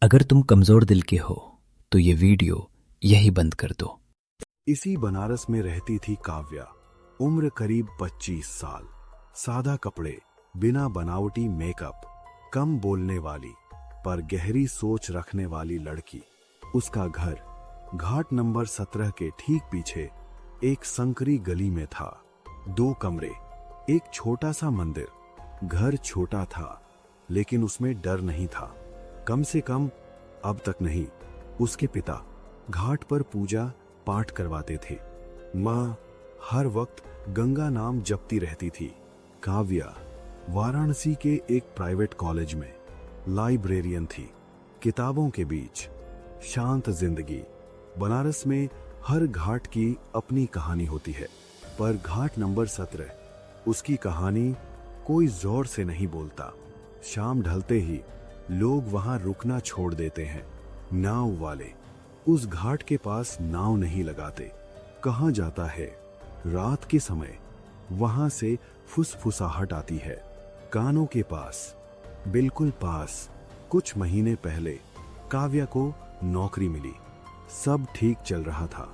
अगर तुम कमजोर दिल के हो तो ये वीडियो यही बंद कर दो। इसी बनारस में रहती थी काव्या। उम्र करीब 25 साल। सादा कपड़े, बिना बनावटी मेकअप, कम बोलने वाली पर गहरी सोच रखने वाली लड़की। उसका घर घाट नंबर 17 के ठीक पीछे एक संकरी गली में था। 2 कमरे, एक छोटा सा मंदिर। घर छोटा था लेकिन उसमें डर नहीं था, कम से कम अब तक नहीं। उसके पिता घाट पर पूजा पाठ करवाते थे। माँ हर वक्त गंगा नाम जपती रहती थी। काव्या वाराणसी के एक प्राइवेट कॉलेज में लाइब्रेरियन थी। किताबों के बीच शांत जिंदगी। बनारस में हर घाट की अपनी कहानी होती है, पर घाट नंबर 17 उसकी कहानी कोई जोर से नहीं बोलता। शाम ढलते ही लोग वहां रुकना छोड़ देते हैं। नाव वाले उस घाट के पास नाव नहीं लगाते। कहा जाता है रात के समय वहां से फुसफुसाहट आती है, कानों के पास, बिल्कुल पास। कुछ महीने पहले काव्या को नौकरी मिली, सब ठीक चल रहा था।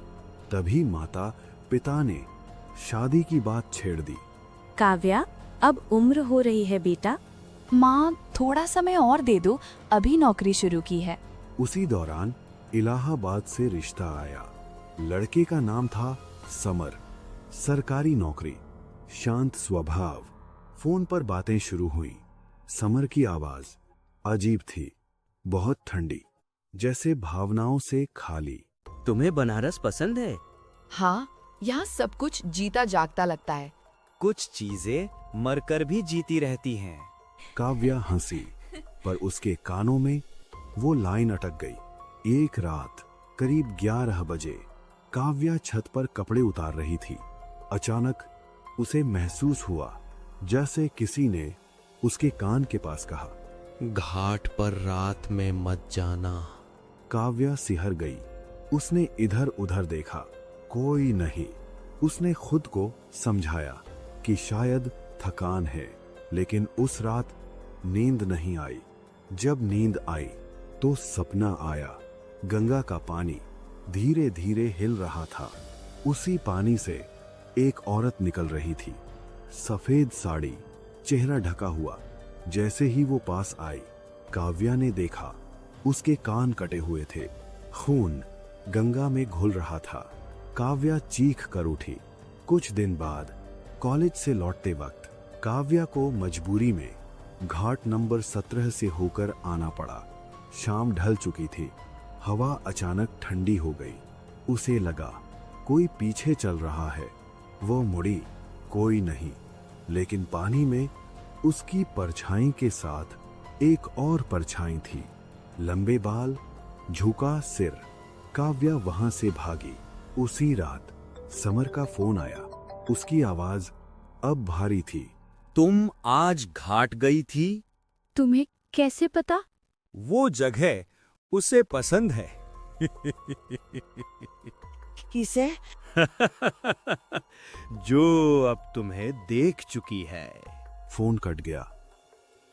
तभी माता पिता ने शादी की बात छेड़ दी। काव्या, अब उम्र हो रही है बेटा। माँ, थोड़ा समय और दे दो, अभी नौकरी शुरू की है। उसी दौरान इलाहाबाद से रिश्ता आया। लड़के का नाम था समर, सरकारी नौकरी, शांत स्वभाव। फोन पर बातें शुरू हुई। समर की आवाज अजीब थी, बहुत ठंडी, जैसे भावनाओं से खाली। तुम्हें बनारस पसंद है? हाँ, यहाँ सब कुछ जीता जागता लगता है। कुछ चीजें मरकर भी जीती रहती हैं। काव्या हंसी, पर उसके कानों में वो लाइन अटक गई। एक रात करीब 11 बजे काव्या छत पर कपड़े उतार रही थी। अचानक उसे महसूस हुआ जैसे किसी ने उसके कान के पास कहा, घाट पर रात में मत जाना। काव्या सिहर गई। उसने इधर उधर देखा, कोई नहीं। उसने खुद को समझाया कि शायद थकान है, लेकिन उस रात नींद नहीं आई। जब नींद आई तो सपना आया। गंगा का पानी धीरे धीरे हिल रहा था। उसी पानी से एक औरत निकल रही थी, सफेद साड़ी, चेहरा ढका हुआ। जैसे ही वो पास आई, काव्या ने देखा उसके कान कटे हुए थे, खून गंगा में घुल रहा था। काव्या चीख कर उठी। कुछ दिन बाद कॉलेज से लौटते वक्त काव्या को मजबूरी में घाट नंबर 17 से होकर आना पड़ा। शाम ढल चुकी थी, हवा अचानक ठंडी हो गई। उसे लगा कोई पीछे चल रहा है। वो मुड़ी, कोई नहीं, लेकिन पानी में उसकी परछाई के साथ एक और परछाई थी। लंबे बाल, झुका सिर। काव्या वहां से भागी। उसी रात समर का फोन आया। उसकी आवाज अब भारी थी। तुम आज घाट गई थी? तुम्हें कैसे पता? वो जगह उसे पसंद है। किसे? जो अब तुम्हें देख चुकी है। फोन कट गया।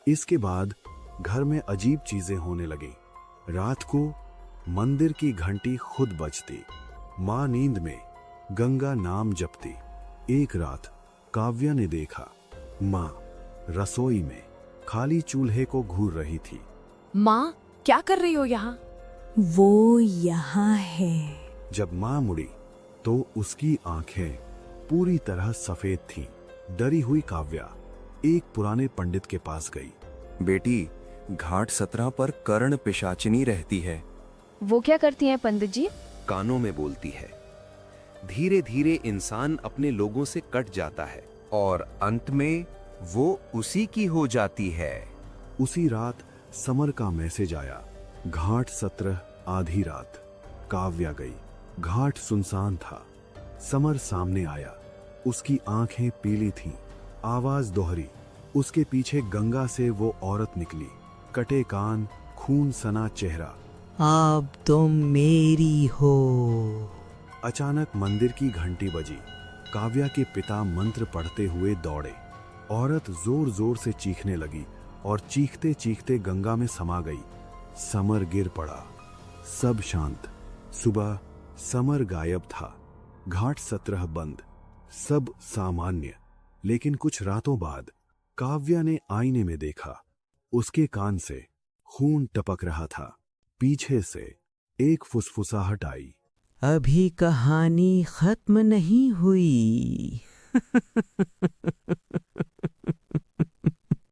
इसके बाद घर में अजीब चीजें होने लगी। रात को मंदिर की घंटी खुद बजती। माँ नींद में गंगा नाम जपती। एक रात काव्या ने देखा माँ रसोई में खाली चूल्हे को घूर रही थी। माँ, क्या कर रही हो यहाँ? वो यहाँ है। जब माँ मुड़ी तो उसकी आंखें पूरी तरह सफेद थीं। डरी हुई काव्या एक पुराने पंडित के पास गई। बेटी, घाट 17 पर कर्ण पिशाचिनी रहती है। वो क्या करती हैं पंडित जी? कानों में बोलती है। धीरे धीरे इंसान अपने लोगों से कट जाता है और अंत में वो उसी की हो जाती है। उसी रात समर का मैसेज आया। घाट 17 आधी रात। काव्या गई। घाट सुनसान था। समर सामने आया। उसकी आंखें पीली थीं, आवाज दोहरी। उसके पीछे गंगा से वो औरत निकली, कटे कान, खून सना चेहरा। अब तुम मेरी हो। अचानक मंदिर की घंटी बजी। काव्या के पिता मंत्र पढ़ते हुए दौड़े। औरत जोर जोर से चीखने लगी और चीखते चीखते गंगा में समा गई। समर गिर पड़ा। सब शांत। सुबह समर गायब था। घाट 17 बंद। सब सामान्य। लेकिन कुछ रातों बाद काव्या ने आईने में देखा। उसके कान से खून टपक रहा था। पीछे से एक फुसफुसाहट आई। अभी कहानी खत्म नहीं हुई।